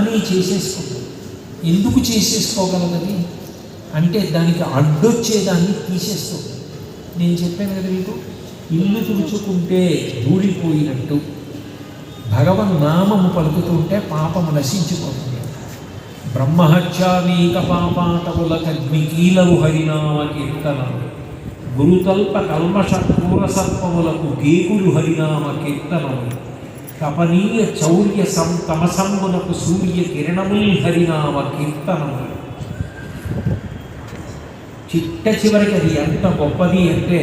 తానే చేసేసుకుంటుంది. ఎందుకు చేసేసుకోగలగది అంటే దానికి అడ్డొచ్చేదాన్ని తీసేస్తుంది. నేను చెప్పాను కదా మీకు, ఇల్లు తుడుచుకుంటే ధూళిపోయినట్టు భగవన్నామము పలుకుతుంటే పాపము నశించిపోతుంది. బ్రహ్మహత్యామీక పాపాటములకగ్నికీలవు హరినామ కీర్తనము, గురుతల్ప కల్మష క్రూర సర్పములకు గేకులు హరినామ కీర్తనము, తపనీయ చౌర్య తమసమ్మునకు సూర్య కిరణముల్ హరినామ కీర్తనము. చిట్ట చివరికి అది ఎంత గొప్పది అంటే,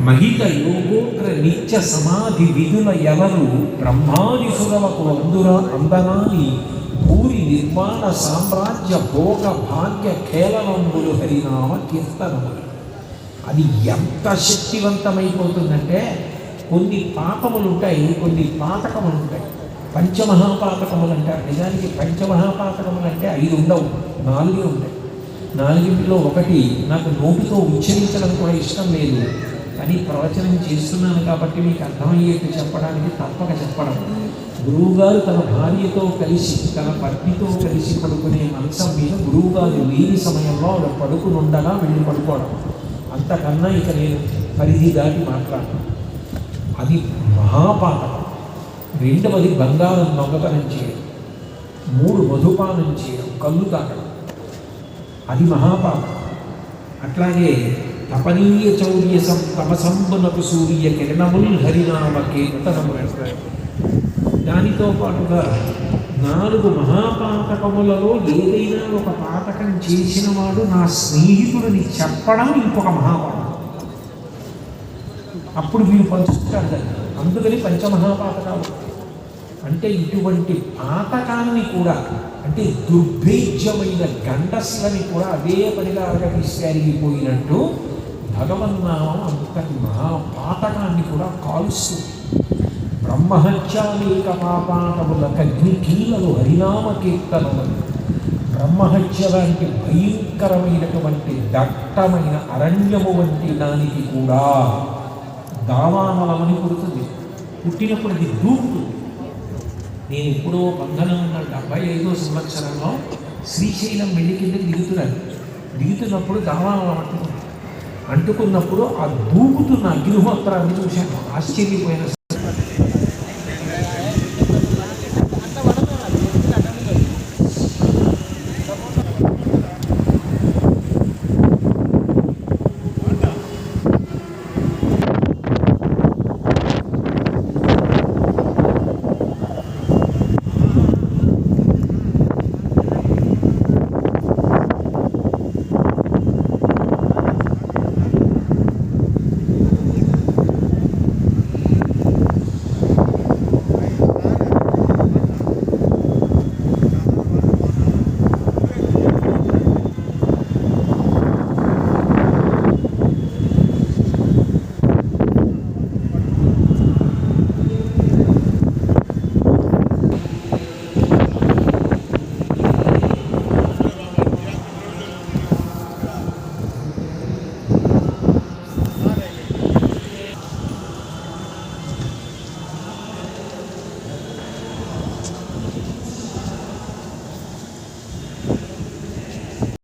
మహిత యోగోగ్ర నిత్య సమాధి విధుల ఎవరు బ్రహ్మాది సురలకు అందనాని భూరి నిర్మాణ సామ్రాజ్య భోగ భాగ్య ఖేళనంబులు హరినామ కీర్తనము. అది ఎంత శక్తివంతమైపోతుందంటే, కొన్ని పాపములు ఉంటాయి, కొన్ని పాతకములు ఉంటాయి. పంచమహాపాతకములు అంటారు. నిజానికి పంచమహాపాతకములు అంటే 5 ఉండవు, 4 ఉంటాయి. 4 ఒకటి నాకు నోటితో ఉచ్చరించడం కూడా ఇష్టం లేదు, కానీ ప్రవచనం చేస్తున్నాను కాబట్టి మీకు అర్థమయ్యేట్టు చెప్పడానికి తప్పక చెప్పడం. గురువుగారు తన భార్యతో కలిసి, తన పత్నితో కలిసి పడుకునే మంచం మీద గురువుగారు లేని సమయంలో ఆవిడ పడుకుని ఉండగా వెళ్ళి పడుకోవడం. అంతకన్నా ఇక నేను పరిధి దాటి మాట్లాడను. అది మహాపాతకం. 2వది బంగారం దొంగతనం చేయడం, 3 మధుపానం చేయడం, కళ్ళు తాకడం, అది మహాపాపం. అట్లాగే తపనీయ చౌర్య తమసంబునకు సూర్య కిరణముల్ హరినామ కీర్తనము. దానితో పాటుగా 4 మహాపాతకములలో ఏదైనా ఒక పాతకం చేసిన వాడు నా స్నేహితుడిని చెప్పడం ఇంకొక మహాపాతకం. అప్పుడు వీళ్ళు పంచుకుంటారు దాన్ని. అందుకని పంచమహాపాతకాలు అంటే ఇటువంటి పాతకాన్ని కూడా, అంటే దుర్భేద్యమైన గండస్లని కూడా అదే పనిగా అరగతీస్తే అరిగిపోయినట్టు భగవన్నామం అంతటి మహాపాతకాన్ని కూడా కాలుస్తుంది. బ్రహ్మహత్యానేక పాపాటములకగ్నికీలలు హరినామ కీర్తనములు. బ్రహ్మహత్య లాంటి భయంకరమైనటువంటి దట్టమైన అరణ్యము వంటి దానికి కూడా దావానలమని పుడుతుంది. పుట్టినప్పుడు అది దూకుతుంది. నేను ఎప్పుడో బంధనం ఉన్న 75వ సంవత్సరంలో శ్రీశైలం వెళ్ళి కిందకి దిగుతున్నప్పుడు దావానలం అంటుకున్నప్పుడు ఆ దూకుతున్న అగ్నిహోత్రాన్ని చూశాను. ఆశ్చర్యపోయిన